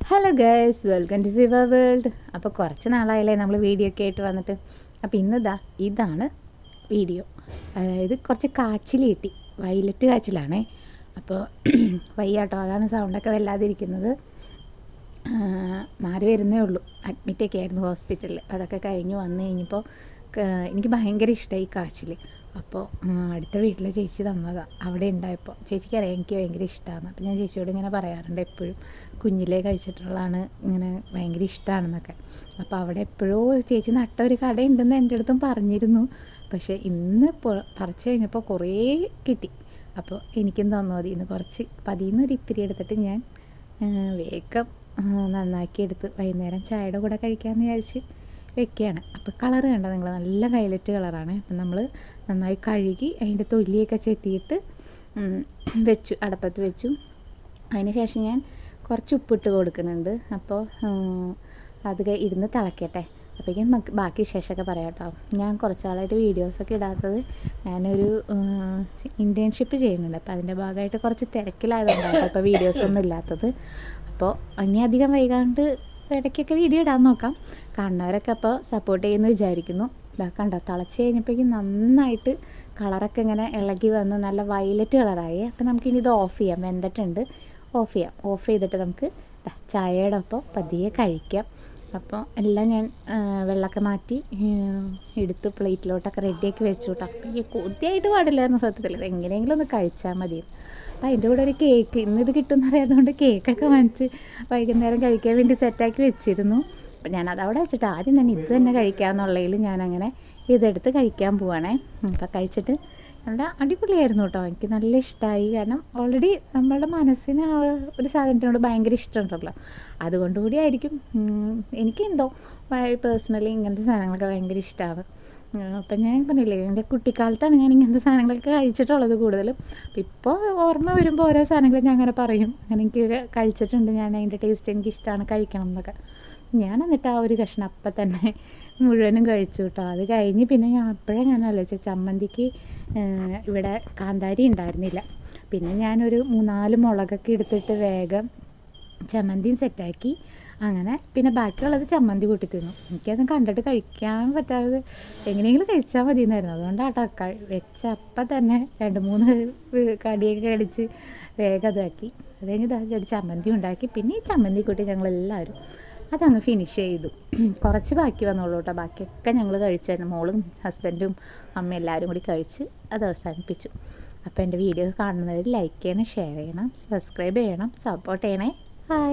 Hello guys, welcome to സിവ world. അപ്പോൾ കുറച്ച് നാളായില്ലേ നമ്മൾ വീഡിയോ ഒക്കെ ആയിട്ട് വന്നിട്ട്. അപ്പോൾ ഇതാണ് വീഡിയോ. അതായത് കുറച്ച് കാച്ചിൽ കിട്ടി, വയലറ്റ് കാച്ചിലാണേ. അപ്പോൾ വയ്യാട്ടോ, അതാണ് സൗണ്ടൊക്കെ വല്ലാതിരിക്കുന്നത്. മാറി വരുന്നേ ഉള്ളൂ. അഡ്മിറ്റൊക്കെ ആയിരുന്നു ഹോസ്പിറ്റലിൽ. അതൊക്കെ കഴിഞ്ഞ് വന്നു കഴിഞ്ഞപ്പോൾ എനിക്ക് ഭയങ്കര ഇഷ്ടമായി കാച്ചിൽ. അപ്പോൾ അടുത്ത വീട്ടിലെ ചേച്ചി തന്നതാണ്. അവിടെ ഉണ്ടായപ്പോൾ ചേച്ചിക്കറിയാം എനിക്ക് ഭയങ്കര ഇഷ്ടമാണ്. അപ്പോൾ ഞാൻ ചേച്ചിയോട് ഇങ്ങനെ പറയാറുണ്ട്, എപ്പോഴും കുഞ്ഞിലേ കഴിച്ചിട്ടുള്ളതാണ്, ഇങ്ങനെ ഭയങ്കര ഇഷ്ടമാണെന്നൊക്കെ. അപ്പോൾ അവിടെ എപ്പോഴോ ചേച്ചി നട്ട ഒരു കടയുണ്ടെന്ന് എൻ്റെ അടുത്തും പറഞ്ഞിരുന്നു. പക്ഷേ ഇന്ന് പറിച്ച് കഴിഞ്ഞപ്പോൾ കുറേ കിട്ടി. അപ്പോൾ എനിക്കും തന്നു. അതിൽ നിന്ന് കുറച്ച് പതിന്നൊരു ഇത്തിരി എടുത്തിട്ട് ഞാൻ വേഗം നന്നാക്കി എടുത്ത് വൈകുന്നേരം ചായയുടെ കൂടെ കഴിക്കാമെന്ന് വിചാരിച്ച് വെക്കുകയാണ്. അപ്പോൾ കളറ് കണ്ടോ നിങ്ങൾ, നല്ല വയലറ്റ് കളറാണ്. അപ്പം നമ്മൾ നന്നായി കഴുകി അതിൻ്റെ തൊലിയൊക്കെ ചെത്തിയിട്ട് വെച്ചു, അടപ്പത്ത് വെച്ചു. അതിന് ശേഷം ഞാൻ കുറച്ച് ഉപ്പിട്ട് കൊടുക്കുന്നുണ്ട്. അപ്പോൾ അത് ഇരുന്ന് തിളക്കട്ടെ. അപ്പോഴേക്കും ബാക്കി ശേഷമൊക്കെ പറയാം കേട്ടോ. ഞാൻ കുറച്ച് നാളായിട്ട് വീഡിയോസൊക്കെ ഇടാത്തത്, ഞാനൊരു ഇൻറ്റേൺഷിപ്പ് ചെയ്യുന്നുണ്ട്. അപ്പോൾ അതിൻ്റെ ഭാഗമായിട്ട് കുറച്ച് തിരക്കിലായതുകൊണ്ടാണ് അപ്പോൾ വീഡിയോസൊന്നും ഇല്ലാത്തത്. അപ്പോൾ ഇനി അധികം വൈകാണ്ട് ഇടയ്ക്കൊക്കെ വീഡിയോ ഇടാൻ നോക്കാം. കാണുന്നവരൊക്കെ അപ്പോൾ സപ്പോർട്ട് ചെയ്യുമെന്ന് വിചാരിക്കുന്നു. കണ്ടോ, തിളച്ച് കഴിഞ്ഞപ്പോഴേക്കും നന്നായിട്ട് കളറൊക്കെ ഇങ്ങനെ ഇളകി വന്ന് നല്ല വയലറ്റ് കളറായി. അപ്പോൾ നമുക്കിനി ഇത് ഓഫ് ചെയ്യാം. വെന്തിട്ടുണ്ട്, ഓഫ് ചെയ്യാം. ഓഫ് ചെയ്തിട്ട് നമുക്ക് ചായയുടെ ഒപ്പം പതിയെ കഴിക്കാം. അപ്പോൾ എല്ലാം ഞാൻ വെള്ളമൊക്കെ മാറ്റി എടുത്ത് പ്ലേറ്റിലോട്ടൊക്കെ റെഡിയാക്കി വെച്ചു കേട്ടോ. അപ്പോൾ ഈ കൊതിയായിട്ട് പാടില്ലായിരുന്നു സത്യത്തിൽ, എങ്ങനെയെങ്കിലും ഒന്ന് കഴിച്ചാൽ മതി. അപ്പോൾ അതിൻ്റെ കൂടെ ഒരു കേക്ക്, ഇന്നിത് കിട്ടുമെന്ന് അറിയാതുകൊണ്ട് കേക്കൊക്കെ വാങ്ങിച്ച് വൈകുന്നേരം കഴിക്കാൻ വേണ്ടി സെറ്റാക്കി വെച്ചിരുന്നു. അപ്പം ഞാനത് അവിടെ വെച്ചിട്ട് ആദ്യം തന്നെ ഇത് തന്നെ കഴിക്കാമെന്നുള്ളതിൽ ഞാനങ്ങനെ ഇതെടുത്ത് കഴിക്കാൻ പോവാണേ. അപ്പം കഴിച്ചിട്ട് നല്ല അടിപൊളിയായിരുന്നു കേട്ടോ. എനിക്ക് നല്ല ഇഷ്ടമായി. കാരണം ഓൾറെഡി നമ്മളുടെ മനസ്സിന് ആ ഒരു സാധനത്തിനോട് ഭയങ്കര ഇഷ്ടമുണ്ടല്ലോ, അതുകൊണ്ടുകൂടി ആയിരിക്കും. എനിക്കെന്തോ പേഴ്സണലി ഇങ്ങനത്തെ സാധനങ്ങളൊക്കെ ഭയങ്കര ഇഷ്ടമാണ്. അപ്പം ഞാൻ പറഞ്ഞില്ലേ, എൻ്റെ കുട്ടിക്കാലത്താണ് ഞാൻ ഇങ്ങനത്തെ സാധനങ്ങളൊക്കെ കഴിച്ചിട്ടുള്ളത് കൂടുതലും. അപ്പം ഇപ്പോൾ ഓർമ്മ വരുമ്പോൾ ഓരോ സാധനങ്ങൾ ഞാൻ അങ്ങനെ പറയും, അങ്ങനെ എനിക്ക് കഴിച്ചിട്ടുണ്ട്, ഞാൻ അതിൻ്റെ ടേസ്റ്റ് എനിക്കിഷ്ടമാണ്, കഴിക്കണം എന്നൊക്കെ. ഞാൻ എന്നിട്ട് ആ ഒരു കഷ്ണം അപ്പം തന്നെ മുഴുവനും കഴിച്ചു കേട്ടോ. അത് കഴിഞ്ഞ് പിന്നെ ഞാൻ ആലോചിച്ച ചമ്മന്തിക്ക് ഇവിടെ കാന്താരി ഉണ്ടായിരുന്നില്ല. പിന്നെ ഞാനൊരു 3-4 മുളകൊക്കെ എടുത്തിട്ട് വേഗം ചമ്മന്തിയും സെറ്റാക്കി. അങ്ങനെ പിന്നെ ബാക്കിയുള്ളത് ചമ്മന്തി കൂട്ടി തിന്നു. എനിക്കത് കണ്ടിട്ട് കഴിക്കാൻ പറ്റാതെ എങ്ങനെയെങ്കിലും കഴിച്ചാൽ മതിയെന്നായിരുന്നു. അതുകൊണ്ടാട്ടോ വെച്ച അപ്പം തന്നെ 2-3 കടിയൊക്കെ കടിച്ച് വേഗം അതാക്കി. അത് കഴിഞ്ഞ് ചമ്മന്തി ഉണ്ടാക്കി. പിന്നെ ഈ ചമ്മന്തി കൂട്ടി ഞങ്ങളെല്ലാവരും അതങ്ങ് ഫിനിഷ് ചെയ്തു. കുറച്ച് ബാക്കി വന്നോളൂ കേട്ടോ. ബാക്കിയൊക്കെ ഞങ്ങൾ കഴിച്ചായിരുന്നു. മോളും ഹസ്ബൻഡും അമ്മയും എല്ലാവരും കൂടി കഴിച്ച് അത് അവസാനിപ്പിച്ചു. അപ്പോൾ എൻ്റെ വീഡിയോ കാണുന്നവർ ലൈക്ക് ചെയ്യണം, ഷെയർ ചെയ്യണം, സബ്സ്ക്രൈബ് ചെയ്യണം, സപ്പോർട്ട് ചെയ്യണേ. ഹായ്.